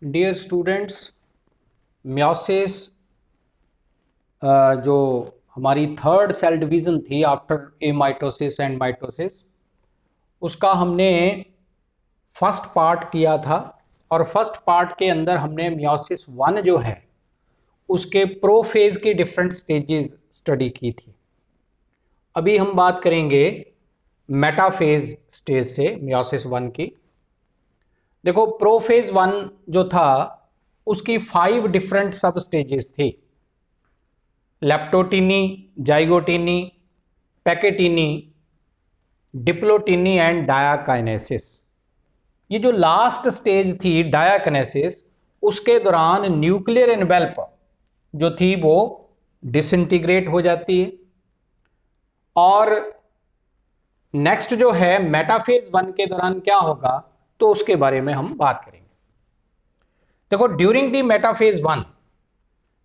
Dear students, meiosis जो हमारी third cell division थी after a mitosis and mitosis, उसका हमने फर्स्ट पार्ट किया था। और फर्स्ट पार्ट के अंदर हमने म्योसिस वन जो है उसके प्रोफेज की डिफरेंट स्टेजेस स्टडी की थी। अभी हम बात करेंगे मेटाफेज स्टेज से म्योसिस वन की। देखो, प्रोफेज वन जो था उसकी 5 डिफरेंट सब स्टेजेस थी: लेप्टोटीनी, जाइगोटीनी, पैकेटीनी, डिप्लोटीनी एंड डायाकाइनेसिस। ये जो लास्ट स्टेज थी डायाकाइनेसिस, उसके दौरान न्यूक्लियर एनवेल्प जो थी वो डिसइंटीग्रेट हो जाती है। और नेक्स्ट जो है मेटाफेज वन के दौरान क्या होगा, तो उसके बारे में हम बात करेंगे। देखो, during the metaphase one,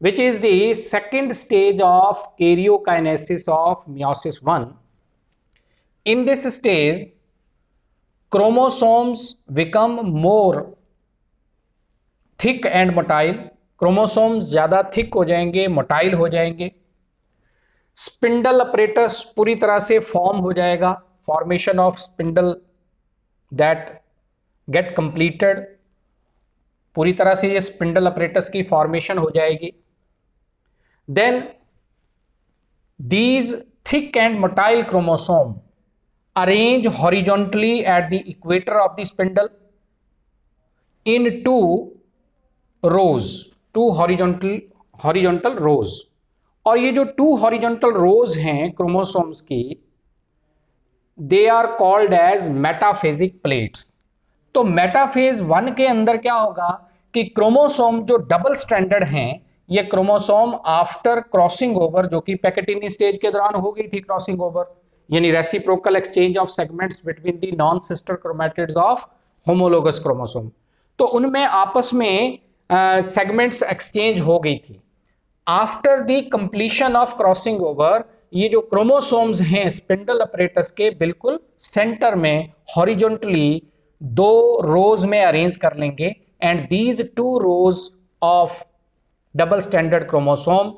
which is the second stage of karyokinesis of meiosis 1. In this stage, chromosomes become more thick and motile. Chromosomes ज़्यादा थिक हो जाएंगे, मोटाइल हो जाएंगे। स्पिंडल अपरेटस पूरी तरह से फॉर्म हो जाएगा, formation of spindle that get completed. पूरी तरह से ये स्पिंडल अपरेटस की फॉर्मेशन हो जाएगी। Then these thick and motile chromosome arrange horizontally at the equator of the spindle in two horizontal rows। और ये जो 2 horizontal rows हैं क्रोमोसोम्स की, they are called as metaphasic plates. तो मेटाफेज वन के अंदर क्या होगा कि क्रोमोसोम जो डबल स्ट्रैंडेड हैं, ये क्रोमोसोम आफ्टर क्रॉसिंग ओवर, जो कि पैकेटिनी स्टेज के दौरान हो गई थी क्रॉसिंग ओवर, यानी reciprocal exchange of segments between the non sister chromatids of homologous chromosome, तो उनमें आपस में सेगमेंट्स एक्सचेंज हो गई थी। After the completion of crossing over, ये जो क्रोमोसोम्स हैं स्पिंडल अपरेटस के बिल्कुल सेंटर में हॉरिजॉन्टली 2 रोज में अरेंज कर लेंगे। And these 2 rows of double standard chromosome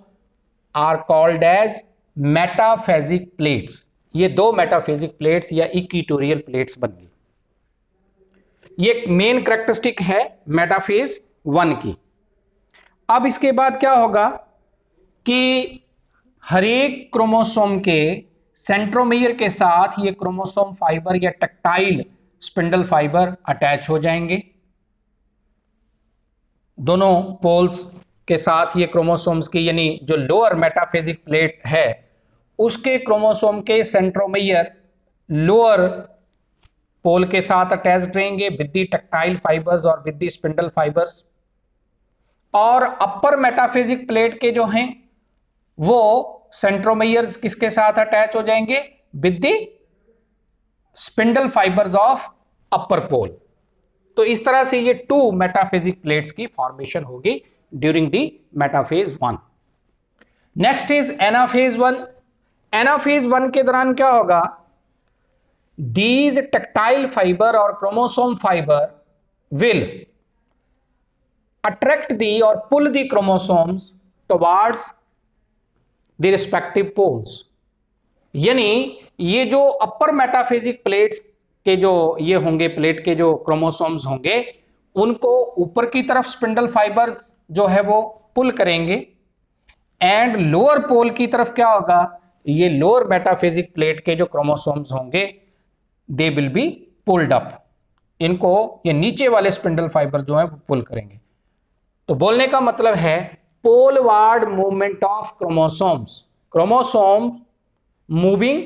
are called as metaphasic plates. ये 2 मेटाफेजिक प्लेट्स या इक्वेटोरियल प्लेट्स बन गई। ये मेन कैरेक्टरिस्टिक है मेटाफेज वन की। अब इसके बाद क्या होगा कि हर एक क्रोमोसोम के सेंट्रोमेयर के साथ ये क्रोमोसोम फाइबर या टैक्टाइल स्पिंडल फाइबर अटैच हो जाएंगे। दोनों पोल्स के साथ ये क्रोमोसोम्स की, यानी जो लोअर मेटाफेजिक प्लेट है उसके क्रोमोसोम के सेंट्रोमेयर लोअर पोल के साथ अटैच्ड रहेंगे विद द टैक्टाइल फाइबर्स और विद द स्पिंडल फाइबर्स। और अपर मेटाफेजिक प्लेट के जो हैं वो सेंट्रोमेयर्स किसके साथ अटैच हो जाएंगे, with the spindle fibres of upper pole. तो इस तरह से ये 2 मेटाफेजिक प्लेट्स की फॉर्मेशन होगी during the metaphase one. Next is anaphase one. Anaphase one के दौरान क्या होगा, दीज टैक्टाइल फाइबर और chromosome fibre will attract the or pull the chromosomes towards the respective poles। यानी ये जो अपर मेटाफेजिक प्लेट्स के जो ये होंगे, प्लेट के जो क्रोमोसोम्स होंगे, उनको ऊपर की तरफ स्पिंडल फाइबर्स जो है वो पुल करेंगे। एंड लोअर पोल की तरफ क्या होगा, ये लोअर मेटाफेजिक प्लेट के जो क्रोमोसोम्स होंगे they will be pulled up. इनको ये नीचे वाले स्पिंडल फाइबर जो है वो पुल करेंगे। तो बोलने का मतलब है poleward movement of chromosomes, chromosome moving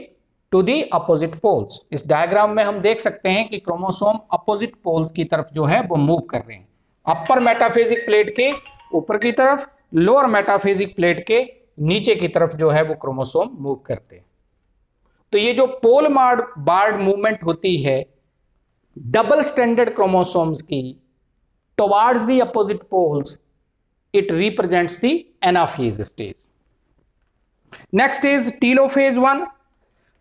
to the opposite poles. इस डायग्राम में हम देख सकते हैं कि क्रोमोसोम अपोजिट पोल्स की तरफ जो है वो मूव कर रहे हैं। अपर मेटाफेजिक प्लेट के ऊपर की तरफ, लोअर मेटाफेजिक प्लेट के नीचे की तरफ जो है वो क्रोमोसोम मूव करते हैं। तो ये जो पोलवार्ड मूवमेंट होती है डबल स्टैंडर्ड क्रोमोसोम्स की towards the opposite poles, it represents the anaphase stage। next is telophase 1।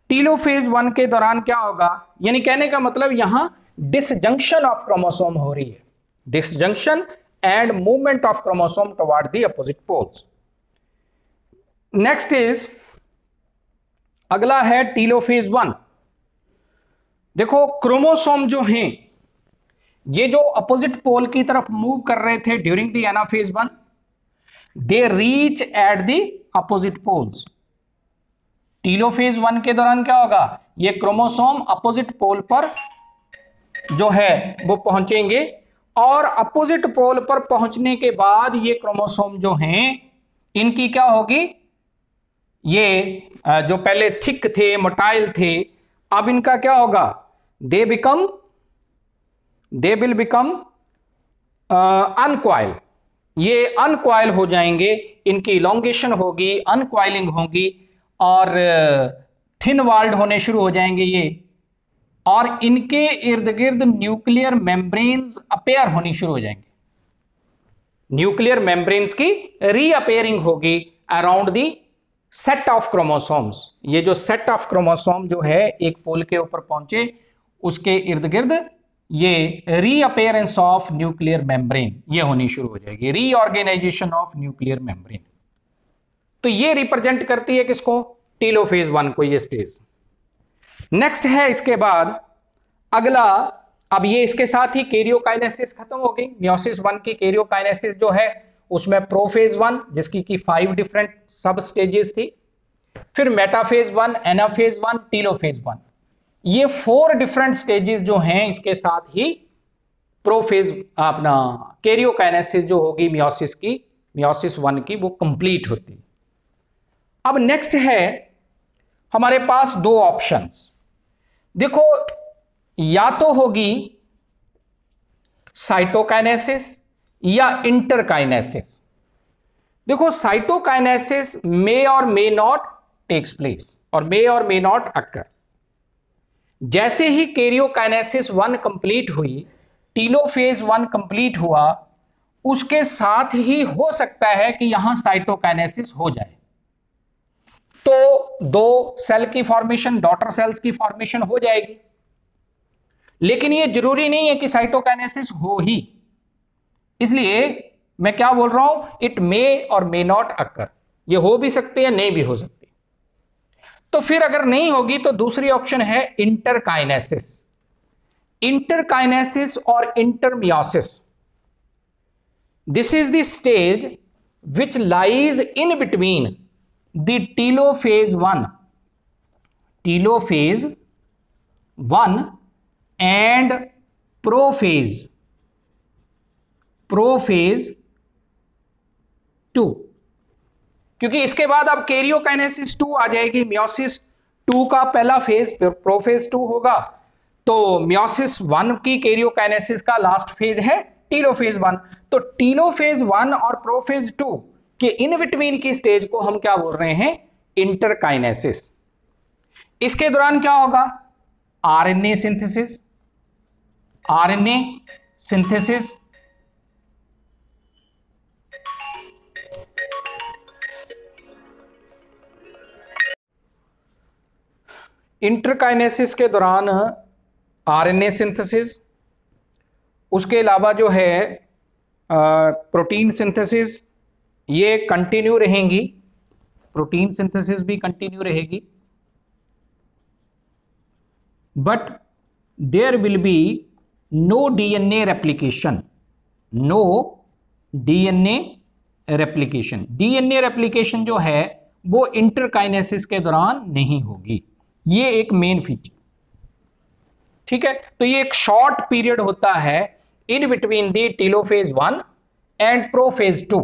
telophase 1 के दौरान क्या होगा, यानी कहने का मतलब यहां डिसजंक्शन ऑफ क्रोमोसोम हो रही है, disjunction and movement of chromosome toward the opposite poles. Next is, अगला है टीलोफेज 1। देखो क्रोमोसोम जो हैं ये जो अपोजिट पोल की तरफ मूव कर रहे थे during the anaphase 1, they reach at the opposite poles. Telophase 1 के दौरान क्या होगा, ये क्रोमोसोम अपोजिट पोल पर जो है वो पहुंचेंगे, और अपोजिट पोल पर पहुंचने के बाद ये क्रोमोसोम जो हैं इनकी क्या होगी, ये जो पहले थिक थे, मोटाइल थे, अब इनका क्या होगा, दे विल बिकम अनकॉइल। ये अनकॉइल हो जाएंगे, इनकी इलोंगेशन होगी, अनकॉइलिंग होगी और थिन वॉल्ड होने शुरू हो जाएंगे ये, और इनके इर्द गिर्द न्यूक्लियर मेम्ब्रेन्स अपेयर होनी शुरू हो जाएंगे। न्यूक्लियर मेम्ब्रेन्स की रीअपेयरिंग होगी around the set of chromosomes. ये जो सेट ऑफ क्रोमोसोम जो है एक पोल के ऊपर पहुंचे, उसके इर्द गिर्द ये रीअपेयरेंस ऑफ न्यूक्लियर मेम्ब्रेन ये होनी शुरू हो जाएगी, रीऑर्गेनाइजेशन ऑफ न्यूक्लियर मेम्ब्रेन। तो ये रिप्रेजेंट करती है किसको, टीलोफेज 1 को, ये स्टेज। नेक्स्ट है इसके बाद अगला, अब ये इसके साथ ही कैरियोकाइनेसिस खत्म हो गई। मियोसिस 1 की कैरियोकाइनेसिस जो है उसमें प्रोफेज 1 जिसकी की 5 डिफरेंट सब स्टेजेस थी, फिर मेटाफेज 1, एनाफेज 1, टीलोफेज 1, ये 4 डिफरेंट स्टेजेस जो हैं इसके साथ ही प्रोफेज अपना कैरियोकाइनेसिस जो होगी मियोसिस 1 की वो कंप्लीट होती। अब नेक्स्ट है हमारे पास 2 ऑप्शंस। देखो, या तो होगी साइटोकाइनेसिस या इंटरकाइनेसिस। देखो, साइटोकाइनेसिस मे और मे नॉट टेक्स प्लेस और मे और मे नॉट अकर। जैसे ही कैरियोकाइनेसिस 1 कंप्लीट हुई, टीलोफेज 1 कंप्लीट हुआ, उसके साथ ही हो सकता है कि यहां साइटोकाइनेसिस हो जाए, तो 2 सेल की फॉर्मेशन, डॉटर सेल्स की फॉर्मेशन हो जाएगी। लेकिन यह जरूरी नहीं है कि साइटोकाइनेसिस हो ही, इसलिए मैं क्या बोल रहा हूं, इट मे और मे नॉट अकर। ये हो भी सकती है, नहीं भी हो सकती। तो फिर अगर नहीं होगी तो दूसरी ऑप्शन है इंटरकाइनेसिस। इंटरकाइनेसिस और intermeiosis, this is the stage which lies in between the telophase 1 and prophase 2, क्योंकि इसके बाद अब कैरियोकाइनेसिस 2 आ जाएगी। मियोसिस 2 का पहला फेज प्रोफेज 2 होगा, तो मियोसिस 1 की कैरियोकाइनेसिस का लास्ट फेज है टीलोफेज 1। तो टीलोफेज 1 और प्रोफेज 2 के इन बिटवीन की स्टेज को हम क्या बोल रहे हैं, इंटरकाइनेसिस। इसके दौरान क्या होगा, आरएनए सिंथेसिस इंटरकाइनेसिस के दौरान आरएनए सिंथेसिस, उसके अलावा जो है प्रोटीन सिंथेसिस ये कंटिन्यू रहेंगी, प्रोटीन सिंथेसिस भी कंटिन्यू रहेगी, but there will be no DNA replication. DNA replication जो है वो इंटरकाइनेसिस के दौरान नहीं होगी। ये एक मेन फीचर, ठीक है। तो ये एक शॉर्ट पीरियड होता है in between the telophase 1 and prophase 2,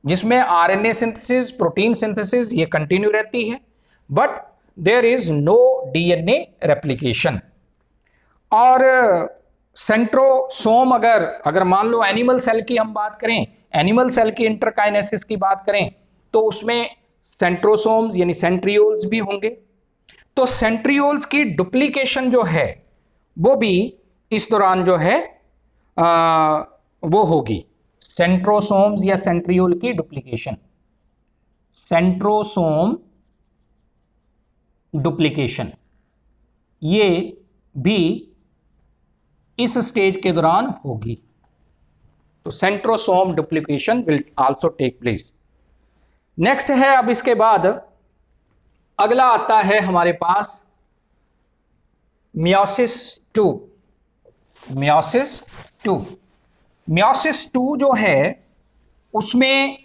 जिसमें आरएनए सिंथेसिस, प्रोटीन सिंथेसिस ये कंटिन्यू रहती है, but there is no DNA replication. और सेंट्रोसोम अगर मान लो एनिमल सेल की हम बात करें, एनिमल सेल की इंटरकाइनेसिस की बात करें, तो उसमें सेंट्रोसोम्स यानी सेंट्रियोल्स भी होंगे। तो सेंट्रियोल्स की डुप्लीकेशन जो है वो भी इस दौरान जो है वो होगी, सेंट्रोसोम्स या सेंट्रियोल की डुप्लीकेशन, सेंट्रोसोम डुप्लीकेशन ये भी इस स्टेज के दौरान होगी। तो centrosome duplication will also take place. Next है, अब इसके बाद अगला आता है हमारे पास meiosis two. Meiosis two, meiosis two जो है उसमें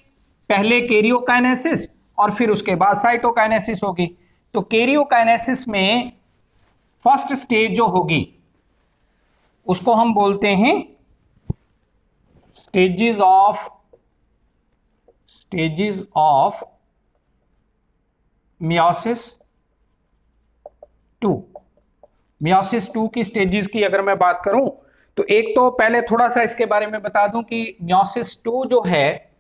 पहले कैरियोकाइनेसिस और फिर उसके बाद साइटोकाइनेसिस होगी। तो कैरियोकाइनेसिस में फर्स्ट स्टेज जो होगी उसको हम बोलते हैं stages of meiosis two. Meiosis two की स्टेजेस की अगर मैं बात करूं तो एक तो पहले थोड़ा सा इसके बारे में बता दूं कि मियोसिस टू जो है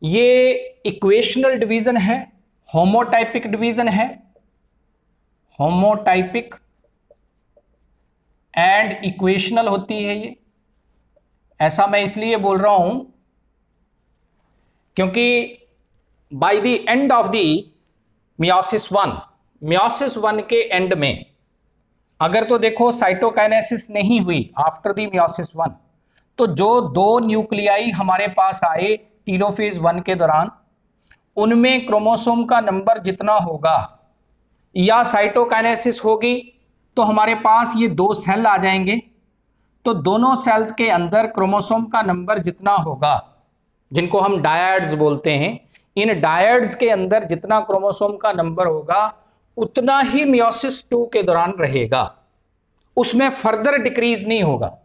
ये इक्वेशनल डिवीजन है, होमोटाइपिक डिवीजन है, होमोटाइपिक एंड इक्वेशनल होती है ये। ऐसा मैं इसलिए बोल रहा हूं क्योंकि by the end of the meiosis one के एंड में अगर तो देखो साइटोकाइनेसिस नहीं हुई आफ्टर द मियोसिस वन, तो जो दो न्यूक्लियाई हमारे पास आए टीलोफेज वन के दौरान उनमें क्रोमोसोम का नंबर जितना होगा, या साइटोकाइनेसिस होगी तो हमारे पास ये दो सेल आ जाएंगे, तो दोनों सेल्स के अंदर क्रोमोसोम का नंबर जितना होगा, जिनको हम डायड्स बोलते हैं, इन डायड्स के अंदर जितना क्रोमोसोम का नंबर होगा उतना ही मियोसिस टू के दौरान रहेगा, उसमें फर्दर डिक्रीज नहीं होगा।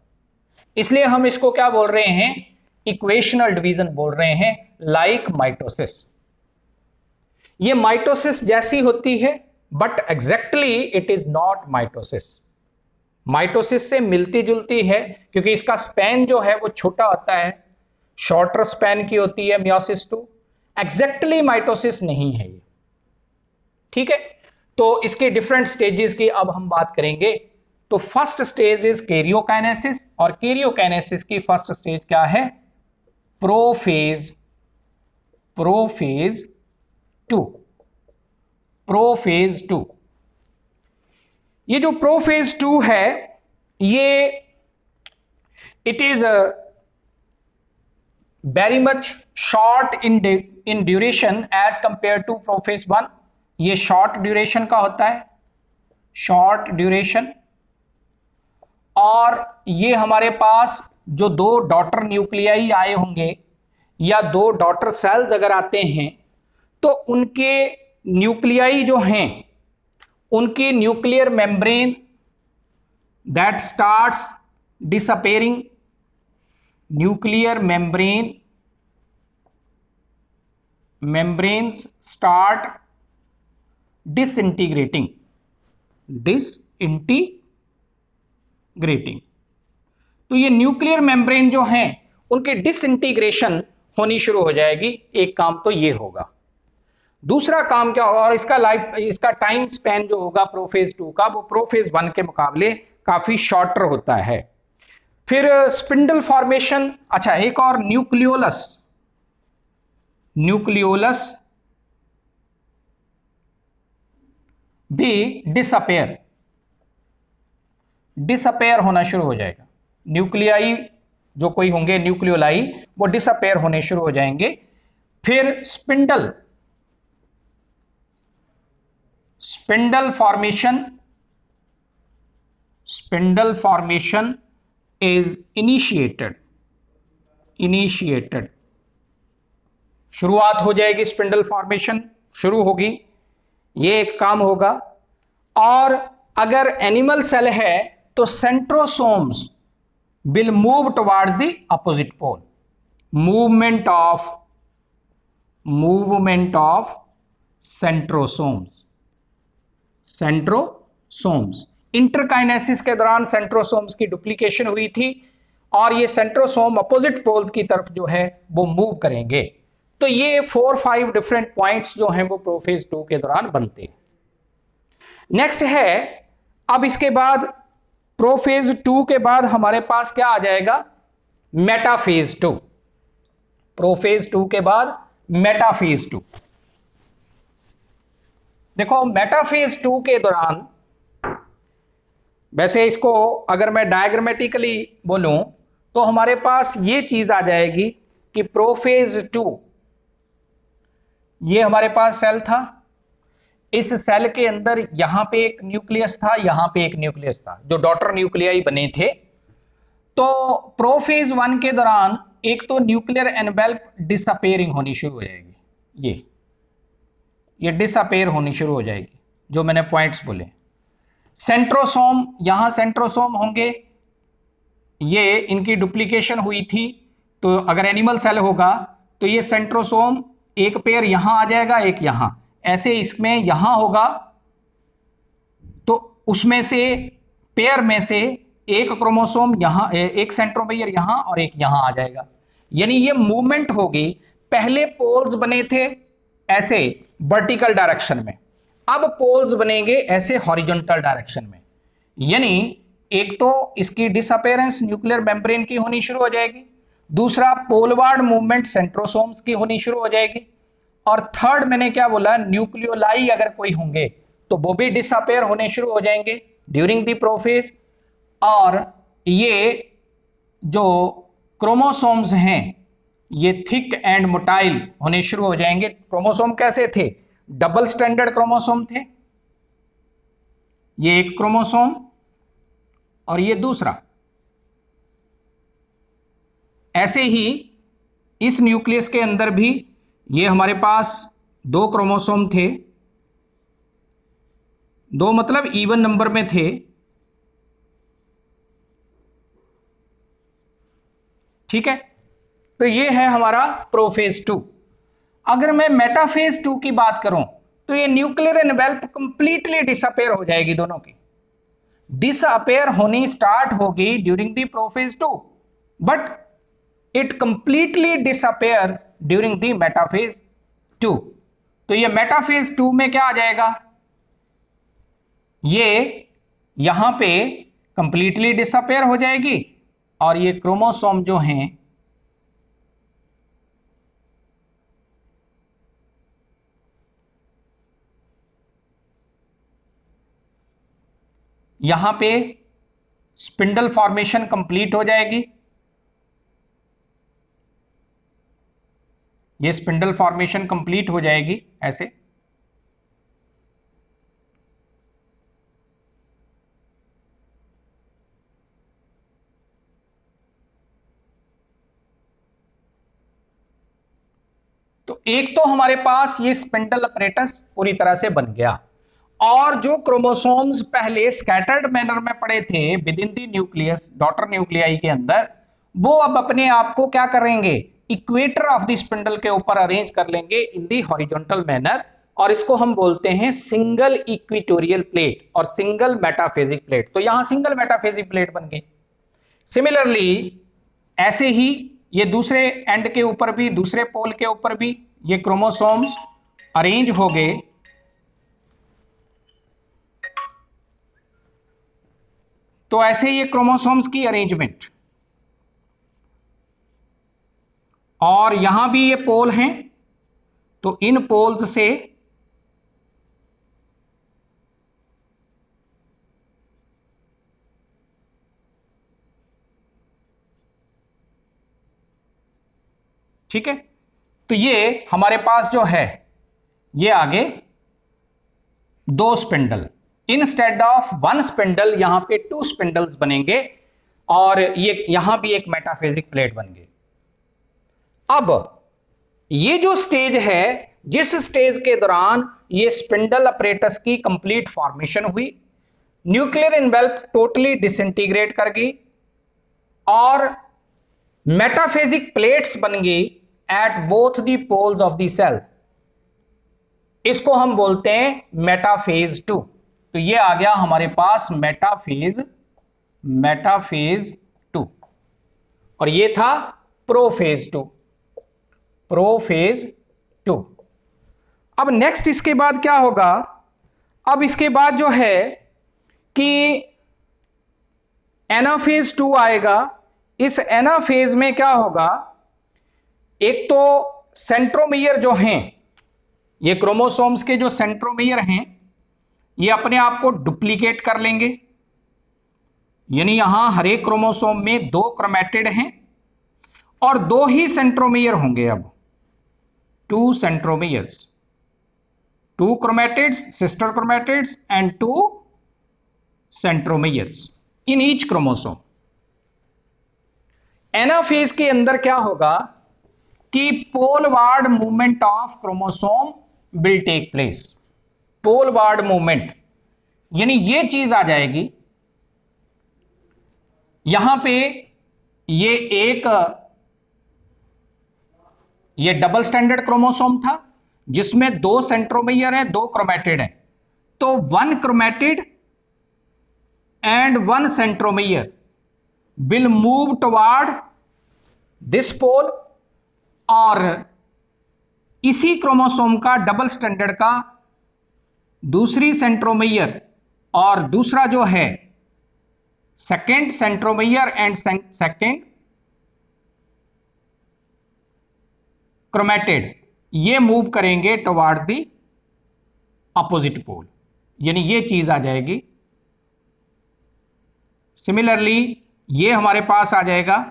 इसलिए हम इसको क्या बोल रहे हैं, इक्वेशनल डिवीजन बोल रहे हैं, लाइक माइटोसिस। ये माइटोसिस जैसी होती है but exactly it is not mitosis. Mitosis से मिलती जुलती है क्योंकि इसका स्पैन जो है वो छोटा होता है, शॉर्टर स्पैन की होती है मियोसिस टू। एग्जैक्टली माइटोसिस नहीं है ये, ठीक है। तो इसके डिफरेंट स्टेजेस की अब हम बात करेंगे। तो फर्स्ट स्टेज इज कैरियोकाइनेसिस, और कैरियोकाइनेसिस की फर्स्ट स्टेज क्या है, प्रोफेज टू। प्रोफेज टू, ये जो प्रोफेज टू है ये it is very much short in duration as compare to prophase one. ये शॉर्ट ड्यूरेशन का होता है, शॉर्ट ड्यूरेशन। और ये हमारे पास जो दो डॉटर न्यूक्लियाई आए होंगे या दो डॉटर सेल्स अगर आते हैं तो उनके न्यूक्लियाई जो हैं उनकी nuclear membrane that starts disappearing, nuclear membranes start disintegrating। तो ये न्यूक्लियर मेम्ब्रेन जो हैं उनके डिसइंटीग्रेशन होनी शुरू हो जाएगी। एक काम तो ये होगा। दूसरा काम क्या होगा, और इसका टाइम स्पैन जो होगा प्रोफेज टू का वो प्रोफेज वन के मुकाबले काफी शॉर्टर होता है। फिर स्पिंडल फॉर्मेशन, अच्छा एक और न्यूक्लियोलस भी डिसअपेयर होना शुरू हो जाएगा। न्यूक्लियाई जो कोई होंगे न्यूक्लियोलाई वो डिसअपेयर होने शुरू हो जाएंगे। फिर स्पिंडल फॉर्मेशन इज इनिशिएटेड। शुरुआत हो जाएगी, स्पिंडल फॉर्मेशन शुरू होगी, ये एक काम होगा। और अगर एनिमल सेल है तो centrosomes will move towards the opposite pole. Movement of centrosomes. Interkinesis के दौरान सेंट्रोसोम्स की डुप्लीकेशन हुई थी और ये सेंट्रोसोम अपोजिट पोल्स की तरफ जो है वो मूव करेंगे। तो ये 4-5 डिफरेंट पॉइंट्स जो हैं वो प्रोफेज टू के दौरान बनते हैं। नेक्स्ट है, अब इसके बाद प्रोफेज टू के बाद हमारे पास क्या आ जाएगा, मेटाफेज टू। प्रोफेज टू के बाद मेटाफेज टू। देखो मेटाफेज टू के दौरान, वैसे इसको अगर मैं डायग्रामेटिकली बोलूं तो हमारे पास ये चीज आ जाएगी कि प्रोफेज 2, ये हमारे पास सेल था, इस सेल के अंदर यहां पे एक न्यूक्लियस था, यहां पे एक न्यूक्लियस था, जो डॉटर न्यूक्लियाई बने थे। तो प्रोफेज 1 के दौरान एक तो न्यूक्लियर एनवेल्प डिसअपेयरिंग होनी शुरू हो जाएगी, ये डिसअपेयर होनी शुरू हो जाएगी, जो मैंने पॉइंट्स बोले। सेंट्रोसोम, यहां सेंट्रोसोम होंगे, ये इनकी डुप्लीकेशन हुई थी, तो अगर एनिमल सेल होगा तो ये सेंट्रोसोम एक पेयर यहां आ जाएगा, एक यहां, ऐसे इसमें यहां होगा, तो उसमें से पेयर में से एक क्रोमोसोम यहां, एक सेंट्रोमेयर यहां और एक यहां आ जाएगा, यानी ये मूवमेंट होगी। पहले पोल्स बने थे ऐसे वर्टिकल डायरेक्शन में, अब पोल्स बनेंगे ऐसे हॉरिजॉन्टल डायरेक्शन में, यानी एक तो इसकी डिसअपेरेंस न्यूक्लियर मेम्ब्रेन की होनी शुरू हो जाएगी, दूसरा पोलवार्ड मूवमेंट सेंट्रोसोम्स की होनी शुरू हो जाएगी, और थर्ड मैंने क्या बोला, न्यूक्लियोलाई अगर कोई होंगे तो वो भी डिसअपेयर होने शुरू हो जाएंगे ड्यूरिंग द प्रोफेज। और ये जो क्रोमोसोम्स हैं ये थिक एंड मोटाइल होने शुरू हो जाएंगे। क्रोमोसोम कैसे थे, डबल स्टैंडर्ड क्रोमोसोम थे, ये एक क्रोमोसोम और ये दूसरा। ऐसे ही इस न्यूक्लियस के अंदर भी ये हमारे पास दो क्रोमोसोम थे, दो मतलब इवन नंबर में थे, ठीक है। तो ये है हमारा प्रोफेज 2। अगर मैं मेटाफेज 2 की बात करूं तो ये न्यूक्लियर एनवेल्प कंप्लीटली डिसअपेयर हो जाएगी, दोनों की डिसअपेयर होनी स्टार्ट होगी during the prophase 2, but it completely disappears during the metaphase 2। तो ये मेटाफेज 2 में क्या आ जाएगा, ये यहां पे कंप्लीटली डिसअपेयर हो जाएगी और ये क्रोमोसोम जो हैं यहां पे स्पिंडल फॉर्मेशन कंप्लीट हो जाएगी, ये स्पिंडल फॉर्मेशन कंप्लीट हो जाएगी ऐसे। तो एक तो हमारे पास ये स्पिंडल अपरेटस पूरी तरह से बन गया, और जो क्रोमोसोम्स पहले स्कैटर्ड मैनर में पड़े थे with in the nucleus, daughter nuclei के अंदर, वो अब अपने आप को क्या करेंगे, इक्वेटर ऑफ द स्पिंडल के ऊपर अरेंज कर लेंगे इन दी हॉरिजॉन्टल मैनर, और इसको हम बोलते हैं सिंगल इक्वेटोरियल प्लेट और सिंगल मेटाफेजिक प्लेट। तो यहां सिंगल मेटाफेजिक प्लेट बन गई। सिमिलरली ऐसे ही ये दूसरे एंड के ऊपर भी, दूसरे पोल के ऊपर भी ये क्रोमोसोम्स अरेंज हो गए, तो ऐसे ये क्रोमोसोम्स की अरेंजमेंट, और यहां भी ये पोल हैं, तो इन पोल्स से ठीक है। तो ये हमारे पास जो है ये आगे दो spindle, instead of one spindle यहां पे टू स्पिंडल्स बनेंगे, और ये यहां भी एक मेटाफेजिक प्लेट बन गई। अब ये जो स्टेज है, जिस स्टेज के दौरान ये स्पिंडल अपरेटस की कंप्लीट फॉर्मेशन हुई, न्यूक्लियर एनवेल्प टोटली डिसइंटीग्रेट कर गई और मेटाफेजिक प्लेट्स बन गई at both the poles of the cell, इसको हम बोलते हैं मेटाफेज 2। तो ये आ गया हमारे पास मेटाफेज 2, और ये था प्रोफेज 2। अब नेक्स्ट इसके बाद क्या होगा, अब इसके बाद जो है कि एनाफेज 2 आएगा। इस एनाफेज में क्या होगा, एक तो सेंट्रोमियर जो हैं, ये क्रोमोसोम्स के जो सेंट्रोमियर हैं, ये अपने आप को डुप्लीकेट कर लेंगे, यानी यहां हर एक क्रोमोसोम में 2 क्रोमैटिड हैं और 2 ही सेंट्रोमियर होंगे। अब 2 centromeres, 2 chromatids, sister chromatids and 2 centromeres in each chromosome। Anaphase के अंदर क्या होगा कि poleward movement of chromosome will take place. Poleward movement यानी ये चीज आ जाएगी यहां पे, ये डबल स्टैंडर्ड क्रोमोसोम था जिसमें 2 सेंट्रोमियर है, 2 क्रोमैटिड है, तो 1 chromatid and 1 centromere will move toward this pole, और इसी क्रोमोसोम का डबल स्टैंडर्ड का दूसरी सेंट्रोमियर और दूसरा जो है second centromere and second chromatid, ये मूव करेंगे टुवर्ड्स द अपोजिट पोल, यानी ये चीज आ जाएगी। सिमिलरली ये हमारे पास आ जाएगा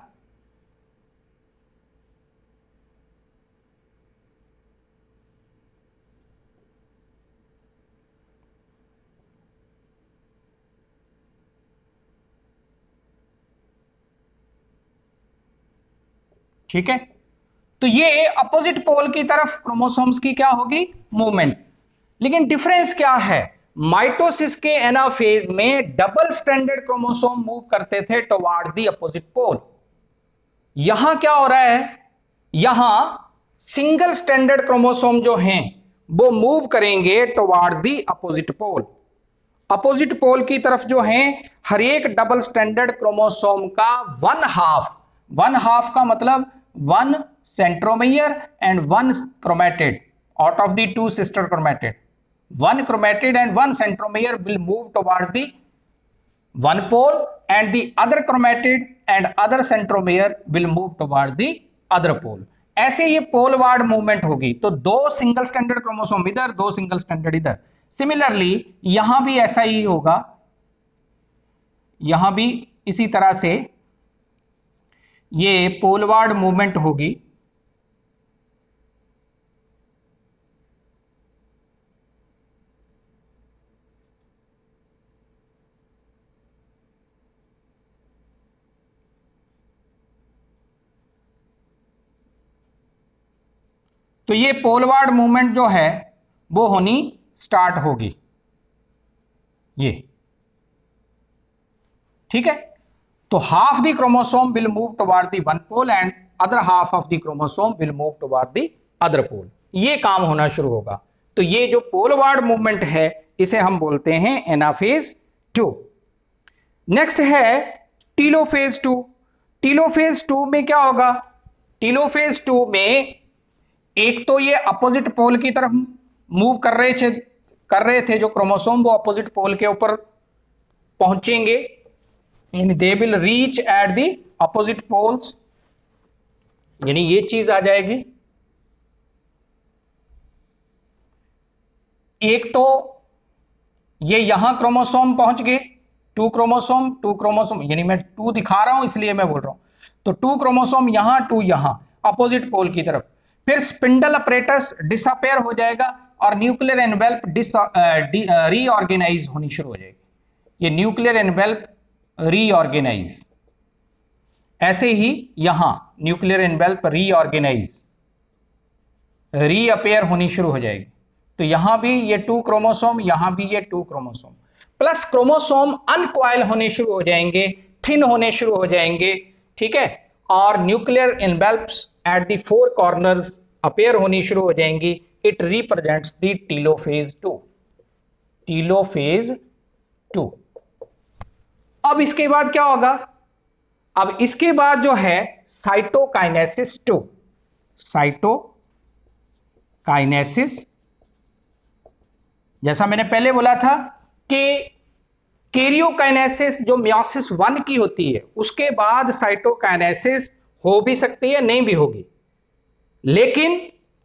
ठीक है। तो ये अपोजिट पोल की तरफ क्रोमोसोम्स की क्या होगी, मूवमेंट। लेकिन डिफरेंस क्या है, माइटोसिस के एनाफेज में डबल स्टैंडर्ड क्रोमोसोम मूव करते थे टुवर्ड्स द अपोजिट पोल। यहां क्या हो रहा है, यहां सिंगल स्टैंडर्ड क्रोमोसोम जो हैं वो मूव करेंगे towards the opposite pole. Opposite pole की तरफ जो है हर एक डबल स्टैंडर्ड क्रोमोसोम का 1/2 का मतलब 1 centromere and 1 chromatid out of the 2 sister chromatid, 1 chromatid and 1 centromere will move towards the one pole and the other chromatid and other centromere will move towards the other pole। ऐसे ये पोलवार्ड movement होगी, तो 2 single standard chromosome इधर, 2 single standard इधर। Similarly यहां भी ऐसा ही होगा, यहां भी इसी तरह से ये पोलवार्ड मूवमेंट होगी। तो ये पोलवार्ड मूवमेंट जो है वो होनी स्टार्ट होगी, ये ठीक है। तो half the chromosome will move toward the one pole and other half of the chromosome will move toward the other pole, ये काम होना शुरू होगा। तो ये जो पोलवार्ड मूवमेंट है इसे हम बोलते हैं एनाफेज 2। नेक्स्ट है टीलोफेज 2। टीलोफेज 2 में क्या होगा, टीलोफेज 2 में एक तो ये अपोजिट पोल की तरफ मूव कर रहे थे जो क्रोमोसोम, वो अपोजिट पोल के ऊपर पहुंचेंगे, यानी they will reach at the opposite poles, यानी ये चीज आ जाएगी। एक तो ये यहां क्रोमोसोम पहुंच गए, 2 क्रोमोसोम, यानी मैं 2 दिखा रहा हूं इसलिए मैं बोल रहा हूं, तो 2 क्रोमोसोम यहां, 2 यहां अपोजिट पोल की तरफ। फिर स्पिंडल अपरेटस डिसअपेयर हो जाएगा और न्यूक्लियर एनवेल्प रीऑर्गेनाइज होनी शुरू हो जाएगी। ये न्यूक्लियर एनवेल्प रीऑर्गेनाइज, ऐसे ही यहां न्यूक्लियर एनवेल्प रीअपेयर होनी शुरू हो जाएगी। तो यहां भी ये 2 क्रोमोसोम, यहां भी ये 2 क्रोमोसोम, प्लस क्रोमोसोम अनकॉइल होने शुरू हो जाएंगे, थिन होने शुरू हो जाएंगे, ठीक है। और nuclear envelopes at the 4 corners appear होनी शुरू हो जाएंगी। It represents the telophase 2। Telophase 2। अब इसके बाद क्या होगा, अब इसके बाद जो है साइटोकाइनेसिस 2। साइटोकाइनेसिस, जैसा मैंने पहले बोला था कि कैरियोकाइनेसिस जो मियोसिस 1 की होती है उसके बाद साइटोकाइनेसिस हो भी सकती है, नहीं भी होगी, लेकिन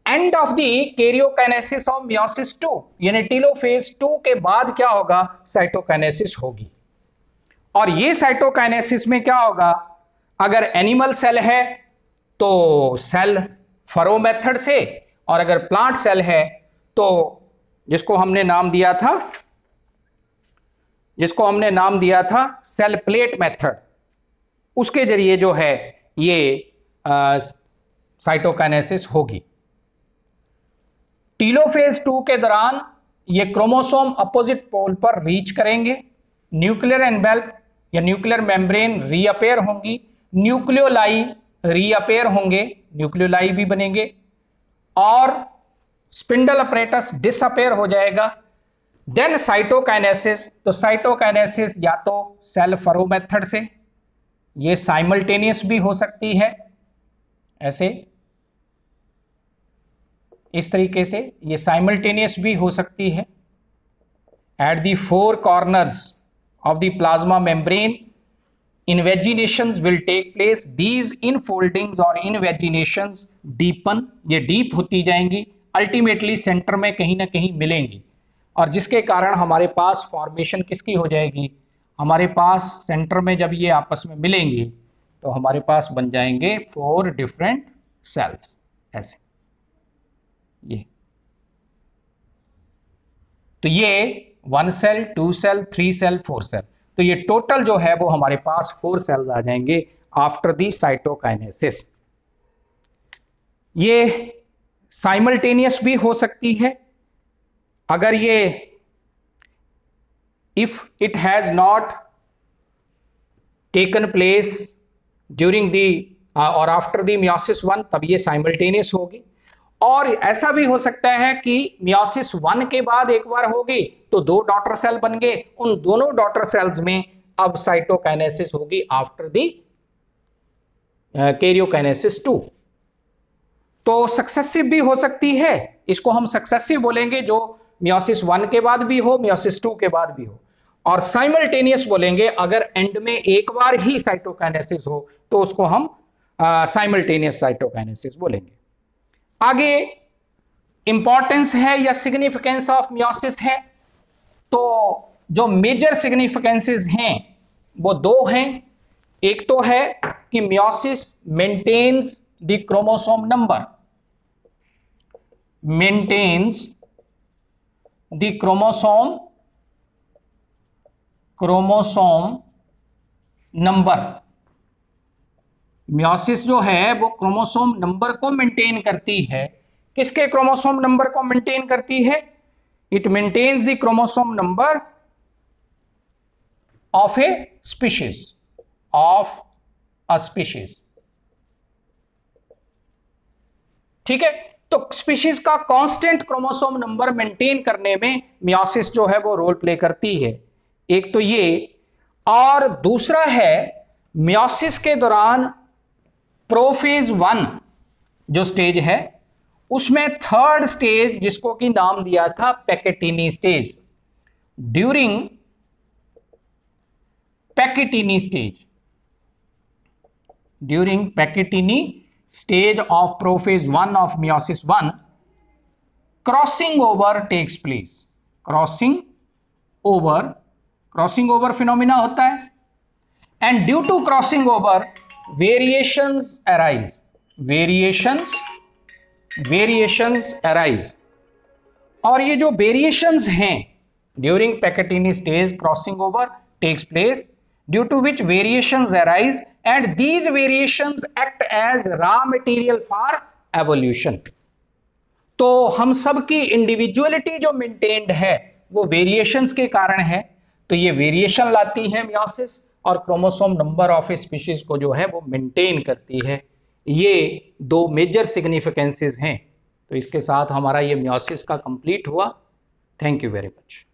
end of the karyokinesis of meiosis 2 यानी टीलोफेज 2 के बाद क्या होगा, साइटोकाइनेसिस होगी। और ये साइटोकाइनेसिस में क्या होगा, अगर एनिमल सेल है तो सेल फरो मेथड से, और अगर प्लांट सेल है तो जिसको हमने नाम दिया था सेल प्लेट मेथड, उसके जरिए जो है ये साइटोकाइनेसिस होगी। टीलोफेज 2 के दौरान ये क्रोमोसोम अपोजिट पोल पर रीच करेंगे, न्यूक्लियर एनवेल्प या न्यूक्लियर मेम्ब्रेन रीअपेयर होंगी, न्यूक्लियोलाई रीअपेयर होंगे, न्यूक्लियोलाई भी बनेंगे, और स्पिंडल अपरेटस डिसअपेयर हो जाएगा। देन साइटोकाइनेसिस, तो साइटोकाइनेसिस या तो सेल फरो मेथड से, ये साइमल्टेनियस भी हो सकती है, ऐसे इस तरीके से ये साइमल्टेनियस भी हो सकती है। At the 4 corners of the plasma membrane invaginations will take place, these infoldings और इनवेजिनेशंस डीपन, ये डीप होती जाएंगी, अल्टीमेटली सेंटर में कहीं ना कहीं मिलेंगी, और जिसके कारण हमारे पास फॉर्मेशन किसकी हो जाएगी, हमारे पास सेंटर में जब ये आपस में मिलेंगे तो हमारे पास बन जाएंगे 4 डिफरेंट सेल्स, ऐसे ये। तो ये 1 सेल, 2 सेल, 3 सेल, 4 सेल, तो ये टोटल जो है वो हमारे पास 4 सेल्स आ जाएंगे आफ्टर दी साइटोकाइनेसिस। ये साइमल्टेनियस भी हो सकती है, अगर ये if it has not taken place during the और आफ्टर दी मियोसिस 1, तब ये साइमल्टेनियस होगी। और ऐसा भी हो सकता है कि मियोसिस 1 के बाद एक बार होगी तो 2 डॉटर सेल बन गए, उन दोनों डॉटर सेल्स में अब साइटोकाइनेसिस होगी आफ्टर दी कैरियोकाइनेसिस 2। तो सक्सेसिव भी हो सकती है, इसको हम सक्सेसिव बोलेंगे जो मियोसिस 1 के बाद भी हो, मियोसिस 2 के बाद भी हो, और साइमल्टेनियस बोलेंगे अगर एंड में एक बार ही साइटोकाइनेसिस हो तो उसको हम साइमल्टेनियस साइटोकाइनेसिस बोलेंगे। आगे इंपॉर्टेंस है या सिग्निफिकेंस ऑफ मियोसिस है, तो जो मेजर सिग्निफिकेंसेस हैं वो 2 हैं। एक तो है कि meiosis maintains the chromosome number, maintains the chromosome number. Meiosis जो है वो क्रोमोसोम नंबर को मेंटेन करती है। किसके क्रोमोसोम नंबर को मेंटेन करती है? It maintains the chromosome number of a species, of a species. ठीक है, तो स्पीशीज का कांस्टेंट क्रोमोसोम नंबर मेंटेन करने में मियोसिस जो है वो रोल प्ले करती है। एक तो ये, और दूसरा है मियोसिस के दौरान प्रोफेज 1 जो स्टेज है उसमें 3rd स्टेज जिसको कि नाम दिया था pachytene stage, during pachytene stage of prophase 1 of meiosis 1, crossing over takes place. Crossing over phenomena होता है, and due to crossing over variations arise. और ये जो वेरिएशंस हैं during pachytene stage, crossing over takes place, due to which variations arise and these variations act as raw material for evolution। तो हम सब की इंडिविजुअलिटी जो मेंटेन्ड है वो वेरिएशंस के कारण है, तो ये वेरिएशन लाती है मियोसिस, और chromosome number of a species को जो है वो मेंटेन करती है। ये 2 मेजर सिग्निफिकेंसेस हैं। तो इसके साथ हमारा ये मियोसिस का कंप्लीट हुआ। Thank you very much.